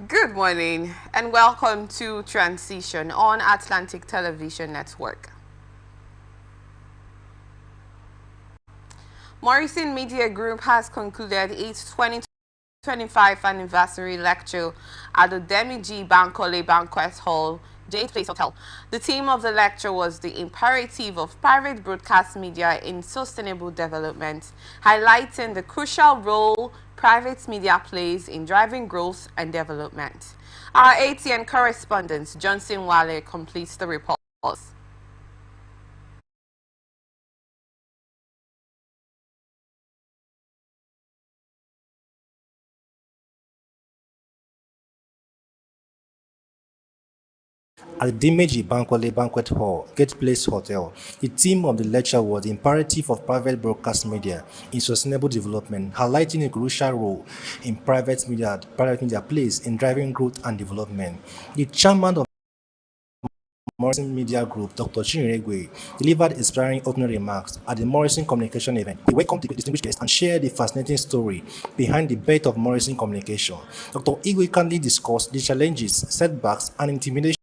Good morning and welcome to Transition on Atlantic Television Network. Morrison Media Group has concluded its 2025 anniversary lecture at the Demi G. Bankole Banquet Hall, Jade Place Hotel. The theme of the lecture was the imperative of private broadcast media in sustainable development, highlighting the crucial role private media plays in driving growth and development. Our ATN correspondent, Johnson Wale, completes the report. At the Dimeji Bankole Banquet Hall, Gate Place Hotel, the theme of the lecture was the imperative of private broadcast media in sustainable development, highlighting a crucial role in private media plays in driving growth and development. The chairman of Morrison Media Group, Dr. Chinyere, delivered inspiring opening remarks at the Morrison Communication event. He welcomed the distinguished guests and shared the fascinating story behind the birth of Morrison Communication. Dr. Igwe kindly discussed the challenges, setbacks, and intimidation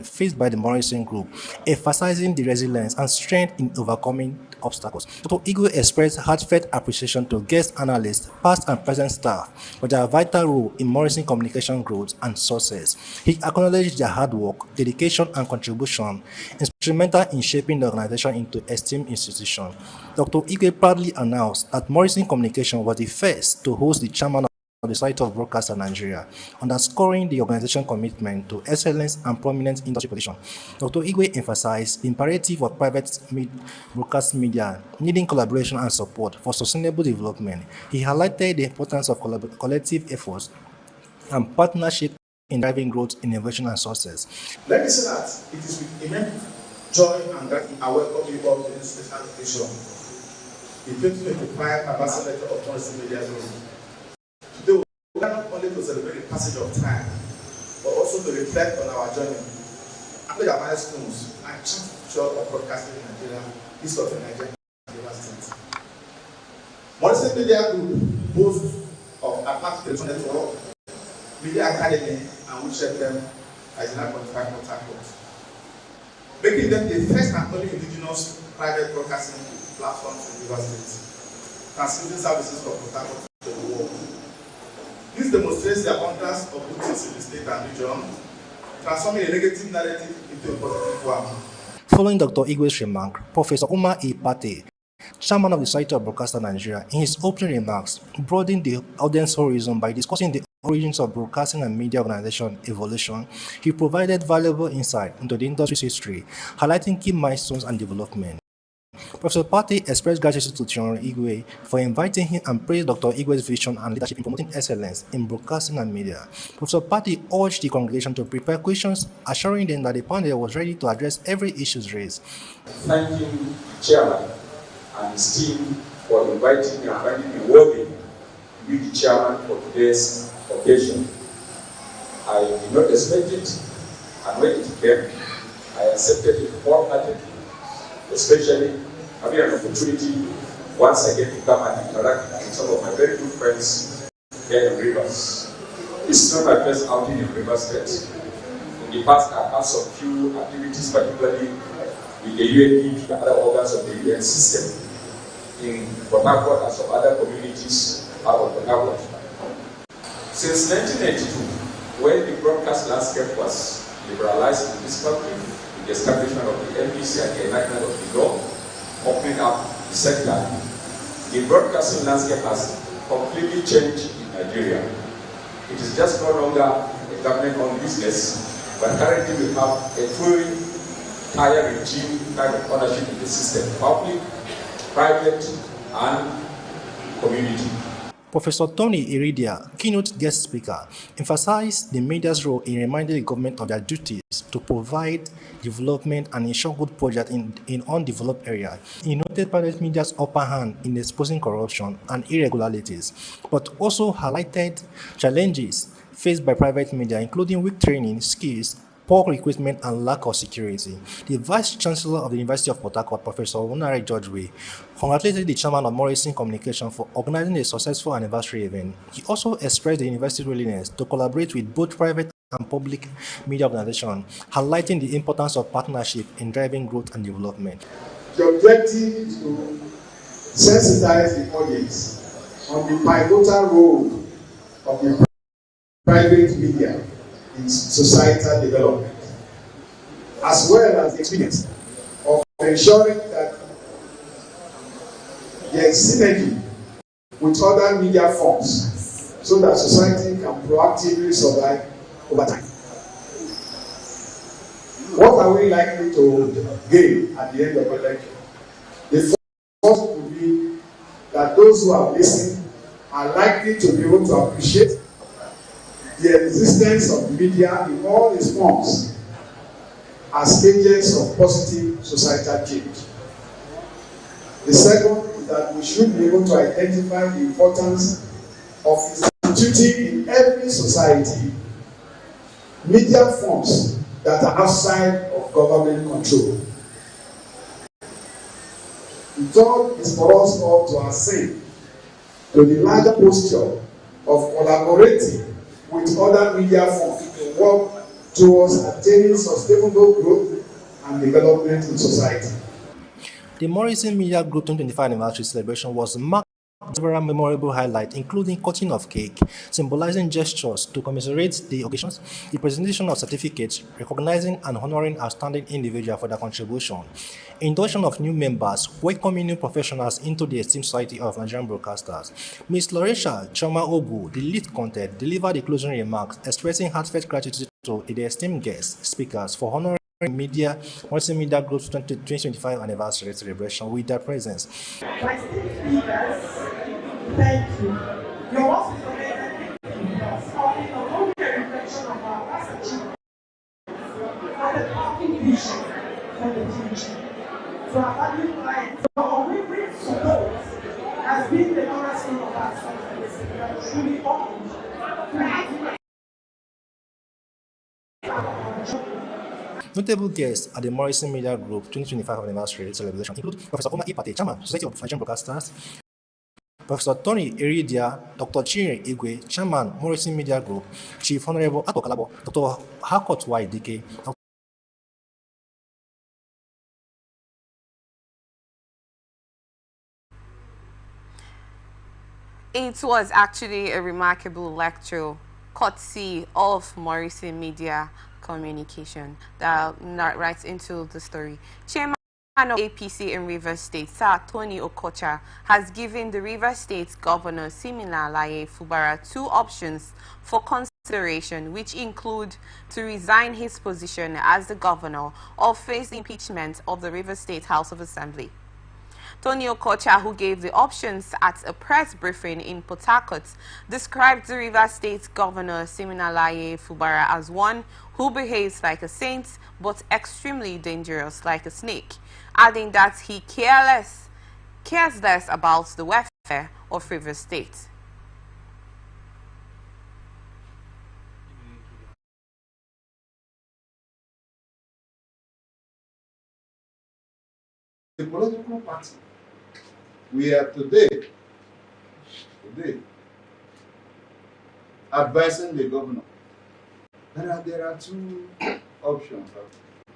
faced by the Morrison Group, emphasizing the resilience and strength in overcoming obstacles. Dr. Igwe expressed heartfelt appreciation to guest analysts, past and present staff, for their vital role in Morrison communication growth and success. He acknowledged their hard work, dedication, and contribution, instrumental in shaping the organization into esteemed institution. Dr. Igwe proudly announced that Morrison Communication was the first to host the chairman of the Society of Broadcasters Nigeria, underscoring the organization's commitment to excellence and prominent industry position. Dr. Igwe emphasized the imperative of broadcast media needing collaboration and support for sustainable development. He highlighted the importance of collective efforts and partnership in driving growth, innovation, and success. Let me say that it is with immense joy and gratitude I welcome you all to this special occasion. The 2025 Ambassador of Morrison Media Group. Today, we are not only to celebrate the passage of time, but also to reflect on our journey. After the milestones and chief future of broadcasting in Nigeria, east of the Nigerian State. Morrison Media Group boasts of Atlantic Television Network, Media Academy, and which them as 9.5 Port Harcourt, making them the first and only indigenous private broadcasting platform in Rivers State, transmitting services from Port Harcourt to the world. This demonstrates the abundance of good things in the state and region, transforming a negative narrative into a positive one. Following Dr. Igwe's remark, Professor Umar E. Pate, chairman of the Society of Broadcasters Nigeria, in his opening remarks, broadened the audience horizon by discussing the origins of broadcasting and media organization evolution. He provided valuable insight into the industry's history, highlighting key milestones and development. Professor Pate expressed gratitude to Chinyere Igwe for inviting him and praised Dr. Igwe's vision and leadership in promoting excellence in broadcasting and media. Professor Pate urged the congregation to prepare questions, assuring them that the panel was ready to address every issue raised. Thanking the chairman and his team for inviting me and finding me worthy to be the chairman for today's occasion. I did not expect it, and when it came, I accepted it wholeheartedly, especially having an opportunity once again to come and interact with some of my very good friends here in Rivers. This is not my first outing in Rivers State. In the past, I've had some few activities, particularly with the UAP and other organs of the UN system in Port Harcourt and some other communities out of Port Harcourt. Since 1992, when the broadcast landscape was liberalized in this country, with the establishment of the NBC and the enactment of the law, opening up the sector, the broadcasting landscape has completely changed in Nigeria. It is just no longer a government-owned business, but currently we have a fully higher regime kind of ownership in the system, public, private, and community. Professor Tony Iridia, keynote guest speaker, emphasized the media's role in reminding the government of their duties to provide development and ensure good projects in undeveloped areas. He noted private media's upper hand in exposing corruption and irregularities, but also highlighted challenges faced by private media, including weak training, skills, poor recruitment, and lack of security. The Vice Chancellor of the University of Port Harcourt, Professor Onare George, congratulated the chairman of Morrison Communication for organizing a successful anniversary event. He also expressed the university's willingness to collaborate with both private and public media organizations, highlighting the importance of partnership in driving growth and development. The objective is to sensitize the audience on the pivotal role of the private media in societal development, as well as the experience of ensuring that there is synergy with other media forms so that society can proactively survive over time. What are we likely to gain at the end of the lecture? The first would be that those who have listened are likely to be able to appreciate the existence of media in all its forms as agents of positive societal change. The second is that we should be able to identify the importance of instituting in every society media forms that are outside of government control. The third is for us all to ascend to the larger posture of collaborating with other media forms to work towards attaining sustainable growth and development in society. The Morrison Media Group 2025 anniversary celebration was marked by several memorable highlights, including cutting of cake, symbolizing gestures to commemorate the occasions, the presentation of certificates, recognizing and honoring outstanding individuals for their contribution, induction of new members, welcoming new professionals into the esteemed society of Nigerian broadcasters. Ms. Lorisha Choma Ogu, the lead content, delivered the closing remarks, expressing heartfelt gratitude to the esteemed guest speakers for honoring Media, Morrison Media Group's 2025 anniversary celebration with their presence. My esteemed speakers, thank you. Your work is already offering not only a reflection of our past achievements, but a powerful vision for the future. To our valued clients, your unwavering support has been the cornerstone of our success. We are truly honored to have you as our journey. Notable guests at the Morrison Media Group 2025 anniversary celebration include Professor Omar Ipate, Chairman, Society of Nigerian Broadcasters, Professor Tony Iridia, Dr. Chinwe Igwe, Chairman, Morrison Media Group, Chief Honorable Ato Kalabo, Dr. Harcourt Dike, It was actually a remarkable lecture, courtesy of Morrison Media Communication, that right into the story. Chairman of APC in Rivers State, Sir Tony Okocha, has given the Rivers State Governor Simina Laye Fubara two options for consideration, which include to resign his position as the governor or face impeachment of the Rivers State House of Assembly. Tony Okocha, who gave the options at a press briefing in Port Harcourt, described the Rivers State Governor Siminalayi Fubara as one who behaves like a saint but extremely dangerous like a snake, adding that he cares less about the welfare of Rivers State. The political party we are today advising the governor. There are two options.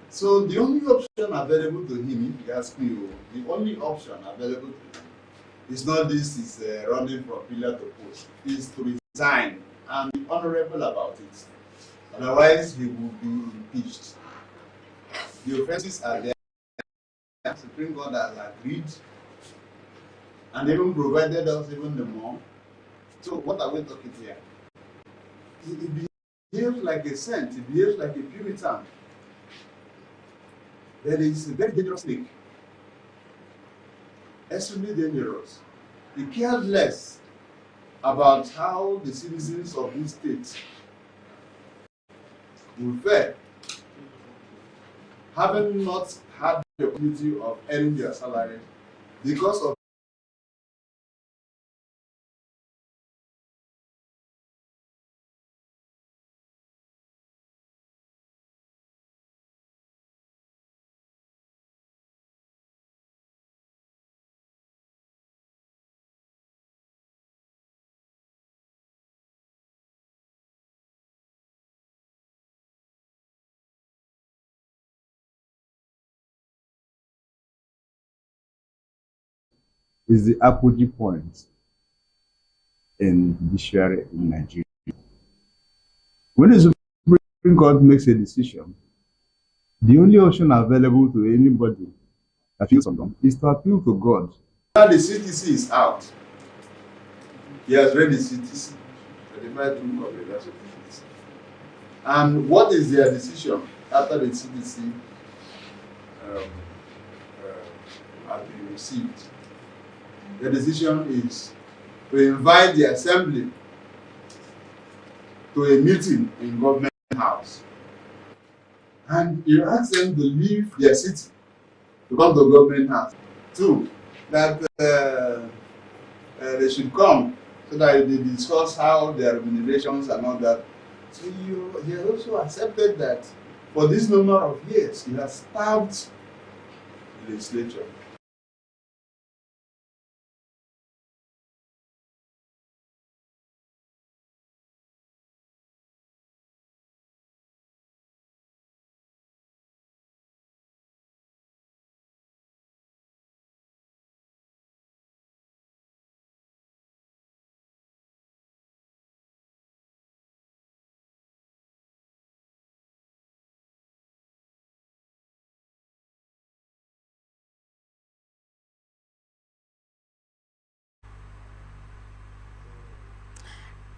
So the only option available to him, if you ask me, the only option available to him is not this is running from pillar to post, is to resign and be honorable about it. Otherwise, he will be impeached. The offenses are there. The Supreme Court has agreed and even provided us even the more. So what are we talking here? It behaves like a saint, it behaves like a Puritan. That is a very dangerous snake. Extremely dangerous. He cares less about how the citizens of this state will fare, having not had the opportunity of earning their salary because of is the apogee point in judiciary in Nigeria. When the Supreme Court makes a decision, the only option available to anybody that feels something is to appeal to God. Now the CTC is out. He has read the CTC. Certified True Covenant of CTC. And what is their decision after the CTC has been received? The decision is to invite the assembly to a meeting in government house. And you ask them to leave their city to come to government house. Two, that they should come so that they discuss how their remunerations and all that. So he has also accepted that for this number of years, he has stabbed the legislature.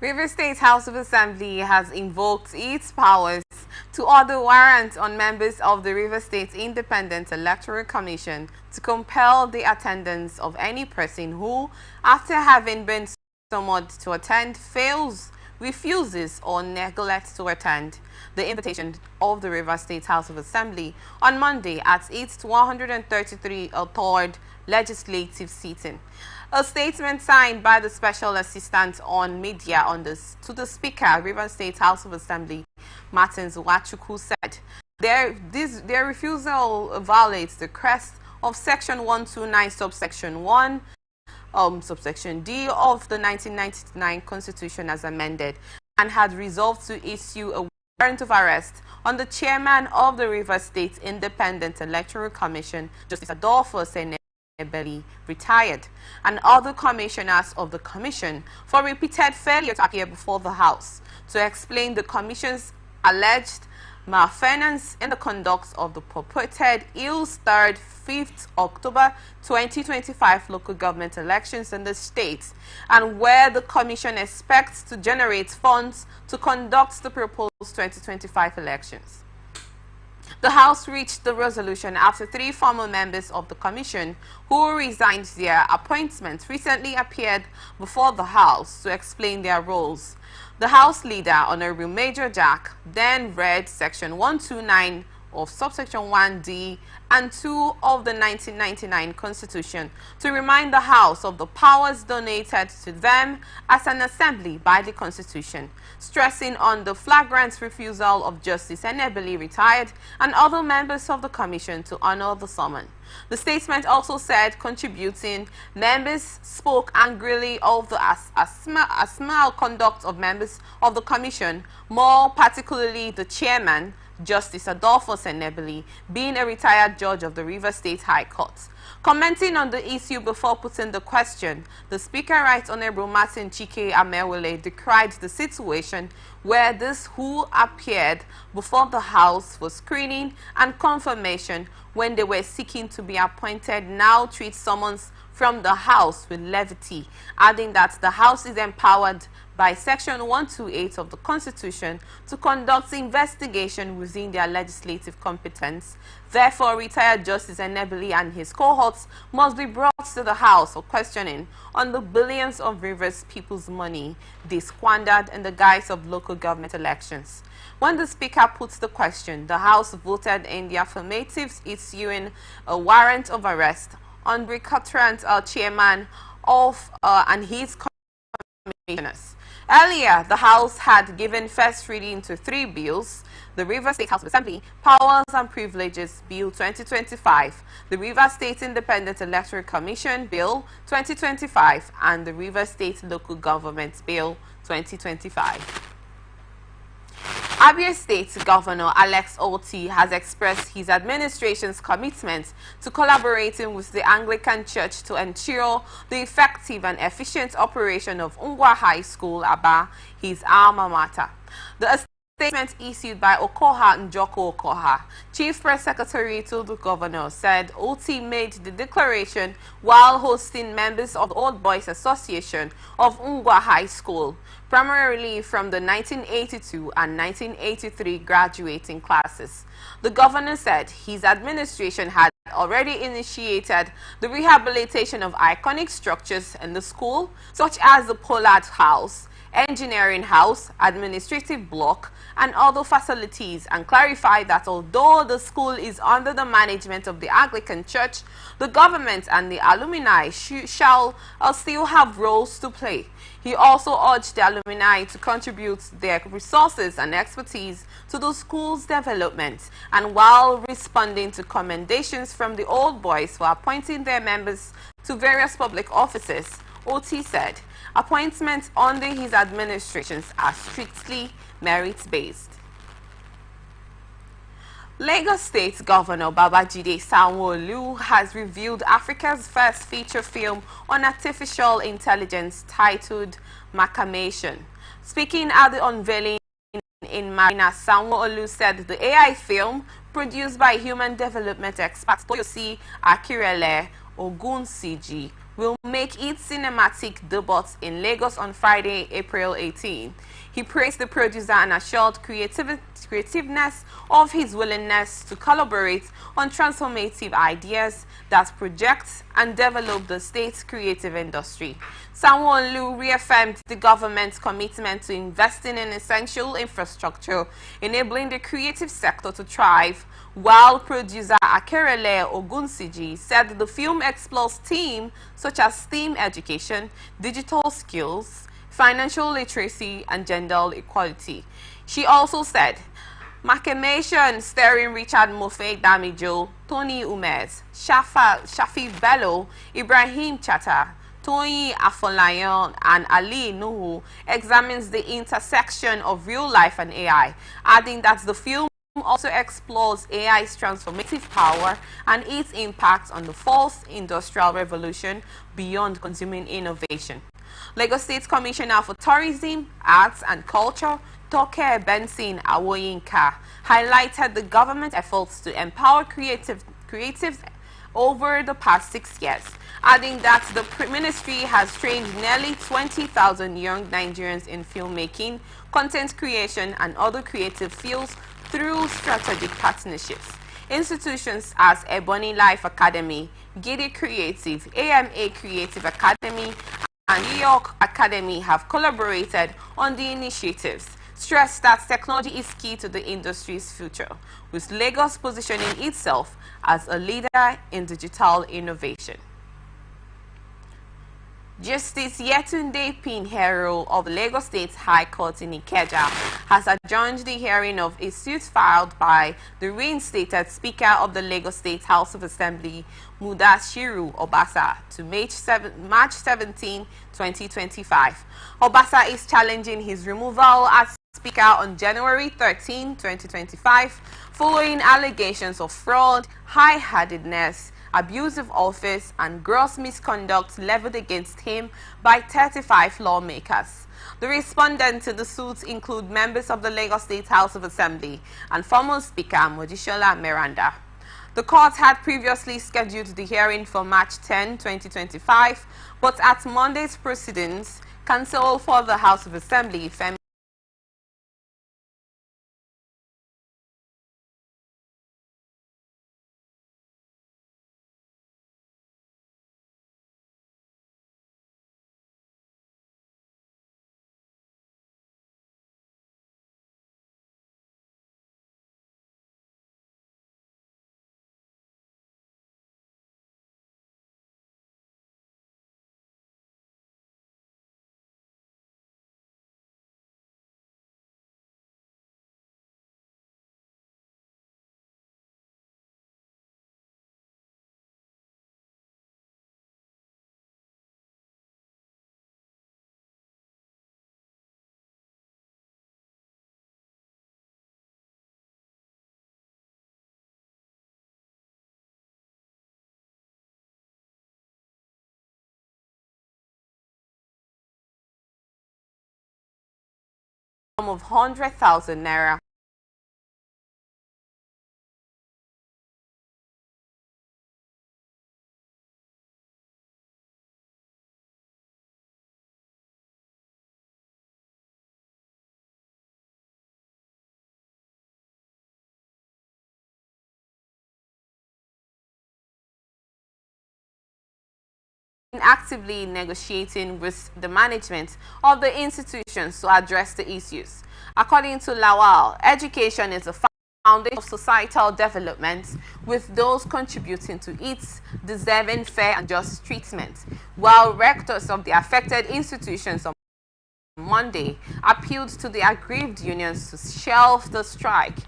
River State House of Assembly has invoked its powers to order warrants on members of the River State Independent Electoral Commission to compel the attendance of any person who, after having been summoned to attend, fails, refuses, or neglects to attend the invitation of the River State House of Assembly on Monday at its 133rd legislative sitting. A statement signed by the Special Assistant on Media to the Speaker, River State House of Assembly, Martins Wachuku, said their refusal violates the crest of Section 129, subsection 1, subsection D of the 1999 Constitution as amended, and had resolved to issue a warrant of arrest on the chairman of the River State Independent Electoral Commission, Justice Adolfo Senebeli, retired, and other commissioners of the commission for repeated failure to appear before the House to explain the commission's alleged malfeasance in the conduct of the purported ill-starred 5th October 2025 local government elections in the state, and where the commission expects to generate funds to conduct the proposed 2025 elections. The House reached the resolution after 3 former members of the Commission who resigned their appointments recently appeared before the House to explain their roles. The House Leader, Honorable Major Jack, then read Section 129 of subsection 1D and 2 of the 1999 Constitution to remind the House of the powers donated to them as an assembly by the Constitution, stressing on the flagrant refusal of Justice Enebeli, retired, and other members of the Commission to honor the summons. The statement also said contributing members spoke angrily of the asmal conduct of members of the Commission, more particularly the chairman, Justice Adolfo Senebeli, being a retired judge of the River State High Court. Commenting on the issue before putting the question, the Speaker, Right Honorable Martin Chike Amewele, decried the situation where those who appeared before the House for screening and confirmation when they were seeking to be appointed now treat summons from the House with levity, adding that the House is empowered by Section 128 of the Constitution to conduct investigation within their legislative competence. Therefore, retired Justice Enebeli and his cohorts must be brought to the House for questioning on the billions of Rivers people's money they squandered in the guise of local government elections. When the Speaker puts the question, the House voted in the affirmative, issuing a warrant of arrest on recalcitrant chairman of and his commissioners. Earlier, the House had given first reading to 3 bills: the River State House of Assembly Powers and Privileges Bill 2025, the River State Independent Electoral Commission Bill 2025, and the River State Local Government Bill 2025. Abia State Governor Alex Oti has expressed his administration's commitment to collaborating with the Anglican Church to ensure the effective and efficient operation of Ungwa High School, Aba, his alma mater. The statement issued by Okoha Njoko Okoha, Chief Press Secretary to the governor, said Oti made the declaration while hosting members of the Old Boys Association of Ungwa High School, primarily from the 1982 and 1983 graduating classes. The governor said his administration had already initiated the rehabilitation of iconic structures in the school, such as the Pollard House, Engineering House, Administrative Block, and other facilities, and clarified that although the school is under the management of the Anglican Church, the government and the alumni shall still have roles to play. He also urged the alumni to contribute their resources and expertise to the school's development, and while responding to commendations from the old boys for appointing their members to various public offices, Oti said appointments under his administrations are strictly merit-based. Lagos State Governor Babajide Sanwo-Olu has revealed Africa's first feature film on artificial intelligence titled Macamation. Speaking at the unveiling in Marina, Sanwo-Olu said the AI film, produced by human development expert Toyosi Akirele Ogunsiji, will make its cinematic debut in Lagos on Friday, April 18. He praised the producer and assured creativeness of his willingness to collaborate on transformative ideas that project and develop the state's creative industry. Sanwo-Olu reaffirmed the government's commitment to investing in essential infrastructure, enabling the creative sector to thrive, while producer Akerele Ogunsiji said the film explores themes such as STEAM education, digital skills, financial literacy, and gender equality. She also said, Macamation, starring Richard Mofe Damijo, Tony Umez, Shafi Bello, Ibrahim Chata, Tony Afolayan, and Ali Nuhu, examines the intersection of real life and AI, adding that the film also explores AI's transformative power and its impact on the fourth industrial revolution beyond consuming innovation. Lagos State Commissioner for Tourism, Arts and Culture, Toke Benson Awoyinka, highlighted the government efforts to empower creatives over the past 6 years, adding that the ministry has trained nearly 20,000 young Nigerians in filmmaking, content creation, and other creative fields through strategic partnerships. Institutions as Ebony Life Academy, Giddy Creative, AMA Creative Academy, and New York Academy have collaborated on the initiatives, stressed that technology is key to the industry's future, with Lagos positioning itself as a leader in digital innovation. Justice Yetunde Pinheiro of Lagos State High Court in Ikeja has adjourned the hearing of a suit filed by the reinstated Speaker of the Lagos State House of Assembly, Mudashiru Obasa, to March 17, 2025. Obasa is challenging his removal as Speaker on January 13, 2025, following allegations of fraud, high-handedness, abuse of office, and gross misconduct leveled against him by 35 lawmakers. The respondents to the suit include members of the Lagos State House of Assembly and former Speaker Mojishola Miranda. The court had previously scheduled the hearing for March 10, 2025, but at Monday's proceedings, counsel for the House of Assembly, Femi of 100,000 naira. Actively negotiating with the management of the institutions to address the issues. According to Lawal, education is a foundation of societal development, with those contributing to its deserving fair and just treatment, while rectors of the affected institutions on Monday appealed to the aggrieved unions to shelve the strike.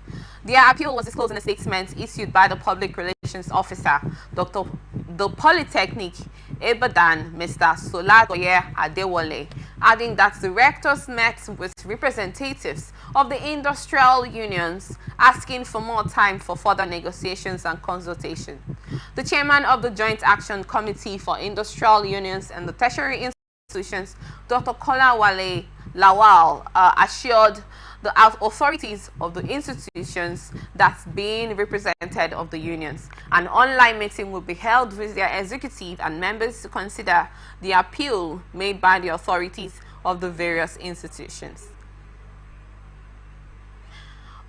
Their appeal was disclosed in a statement issued by the Public Relations Officer, Dr. the Polytechnic Ibadan, Mr. Soladoye Adewale, adding that the rectors met with representatives of the industrial unions asking for more time for further negotiations and consultation. The chairman of the Joint Action Committee for Industrial Unions and the Tertiary Institutions, Dr. Kolawale Lawal, assured the authorities of the institutions that's being represented of the unions. An online meeting will be held with their executive and members to consider the appeal made by the authorities of the various institutions.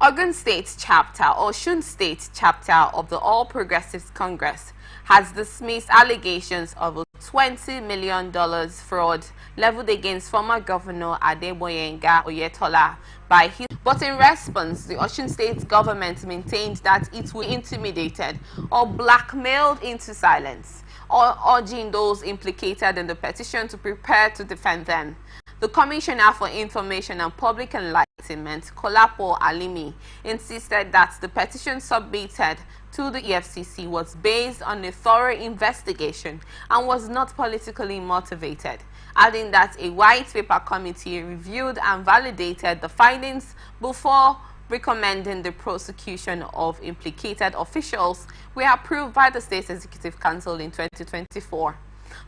Ogun State chapter of the All Progressives Congress has dismissed allegations of a $20 million fraud leveled against former Governor Adeboyega Oyetola by his. But in response, the Osun State government maintained that it will be intimidated or blackmailed into silence, or urging those implicated in the petition to prepare to defend them. The Commissioner for Information and Public Enlightenment, Kolapo Alimi, insisted that the petition submitted to the EFCC was based on a thorough investigation and was not politically motivated, adding that a white paper committee reviewed and validated the findings before recommending the prosecution of implicated officials were approved by the State Executive Council in 2024.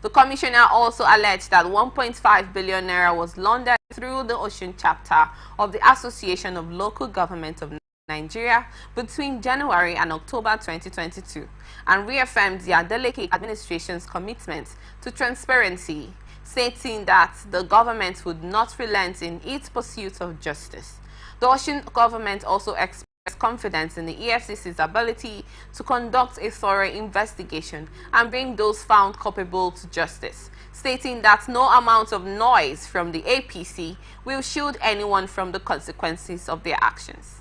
The commissioner also alleged that 1.5 billion naira was laundered through the Osun chapter of the Association of Local Government of Nigeria between January and October 2022, and reaffirmed their delicate administration's commitment to transparency, stating that the government would not relent in its pursuit of justice. The Osun government also expressed confidence in the EFCC's ability to conduct a thorough investigation and bring those found culpable to justice, stating that no amount of noise from the APC will shield anyone from the consequences of their actions.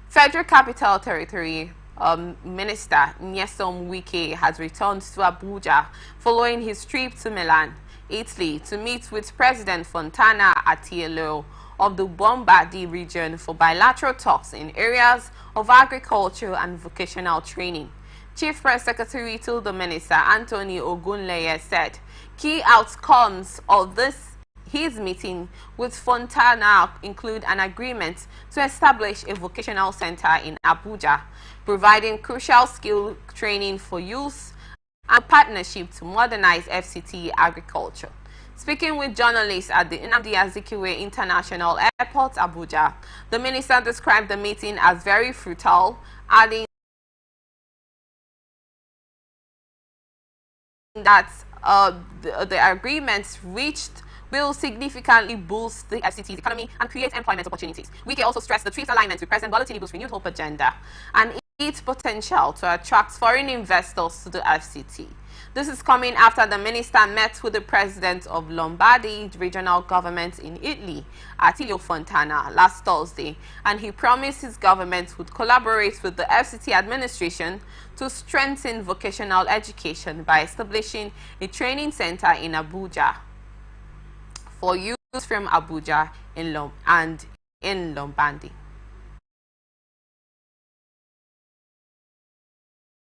Federal Capital Territory Minister Nyesom Wike has returned to Abuja following his trip to Milan, Italy, to meet with President Fontana Atielo of the Lombardy region for bilateral talks in areas of agriculture and vocational training. Chief Press Secretary to the Minister, Anthony Ogunleye, said key outcomes of his meeting with Fontana include an agreement to establish a vocational center in Abuja, providing crucial skill training for youth, and partnership to modernize FCT agriculture. Speaking with journalists at the Nnamdi Azikiwe International Airport, Abuja, the minister described the meeting as very fruitful, adding that the agreements reached will significantly boost the FCT's economy and create employment opportunities. Wike also stressed the trip's alignment with President Bola Tinubu's Renewed Hope agenda and its potential to attract foreign investors to the FCT. This is coming after the minister met with the president of Lombardy regional government in Italy, Attilio Fontana, last Thursday, and he promised his government would collaborate with the FCT administration to strengthen vocational education by establishing a training center in Abuja for youth from Abuja and in Lombardy.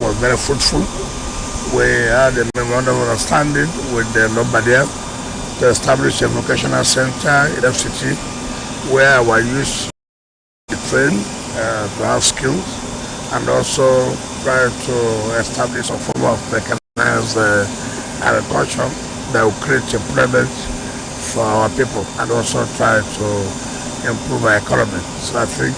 Was very fruitful. We had a memorandum of understanding with the Lombardia to establish a vocational center in FCT where our youth train to have skills, and also try to establish a form of mechanized agriculture that will create employment for our people and also try to improve our economy. So I think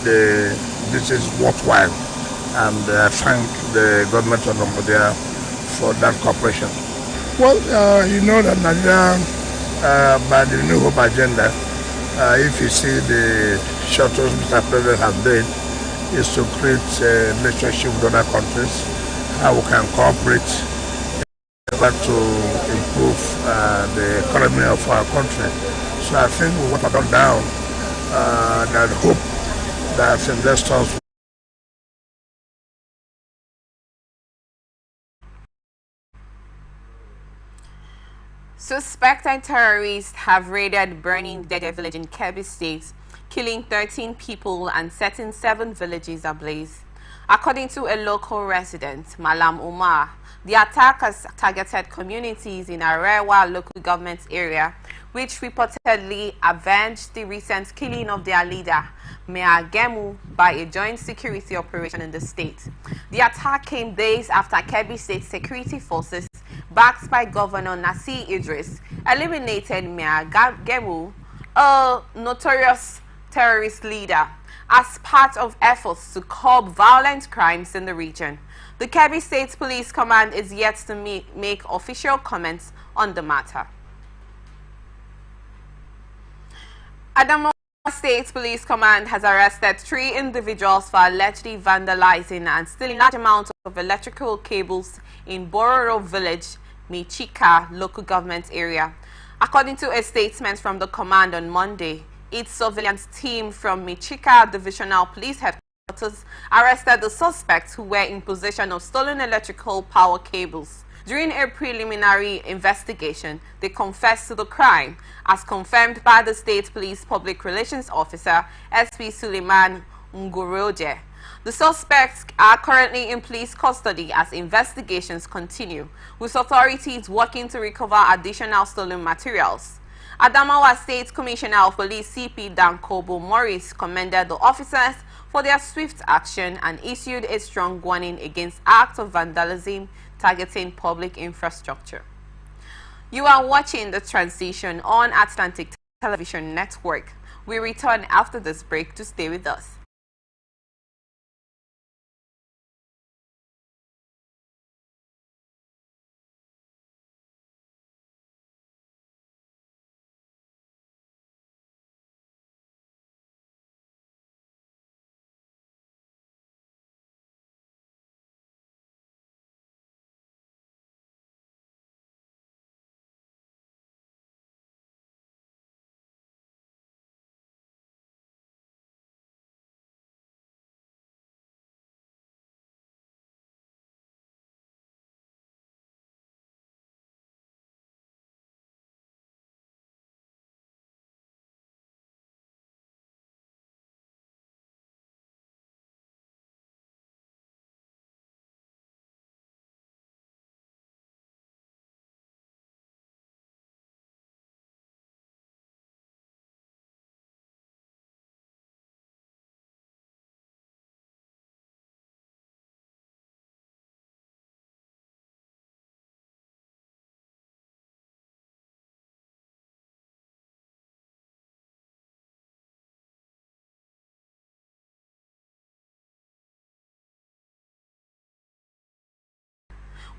this is worthwhile, and I thank the government of Cambodia for that cooperation. Well, you know that Nigeria, by the New Hope agenda, if you see the shuttles Mr. President has made, is to create a relationship with other countries, how we can cooperate in order to improve the economy of our country. So I think we want to come down and hope that investors. Suspected terrorists have raided burning Dede village in Kebbi State, killing 13 people and setting 7 villages ablaze. According to a local resident, Malam Umar, the attackers targeted communities in Arewa local government area, which reportedly avenged the recent killing of their leader, Mayor Gemu, by a joint security operation in the state. The attack came days after Kebbi State security forces, backed by Governor Nasir Idris, eliminated Mayor Gemu, a notorious terrorist leader, as part of efforts to curb violent crimes in the region. The Kebbi State Police Command is yet to make official comments on the matter. Adamawa State Police Command has arrested 3 individuals for allegedly vandalizing and stealing large amounts of electrical cables in Bororo Village, Michika local government area. According to a statement from the command on Monday, its surveillance team from Michika Divisional Police Headquarters arrested the suspects who were in possession of stolen electrical power cables. During a preliminary investigation, they confessed to the crime, as confirmed by the State Police Public Relations Officer, SP Suleiman Ngoroje. The suspects are currently in police custody as investigations continue, with authorities working to recover additional stolen materials. Adamawa State Commissioner of Police CP Dankobo Morris commended the officers for their swift action and issued a strong warning against acts of vandalism targeting public infrastructure. You are watching The Transition on Atlantic Television Network. We return after this break to stay with us.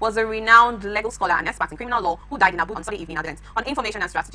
Was a renowned legal scholar and expert in criminal law who died in Abuja on Sunday evening. On information and strategy.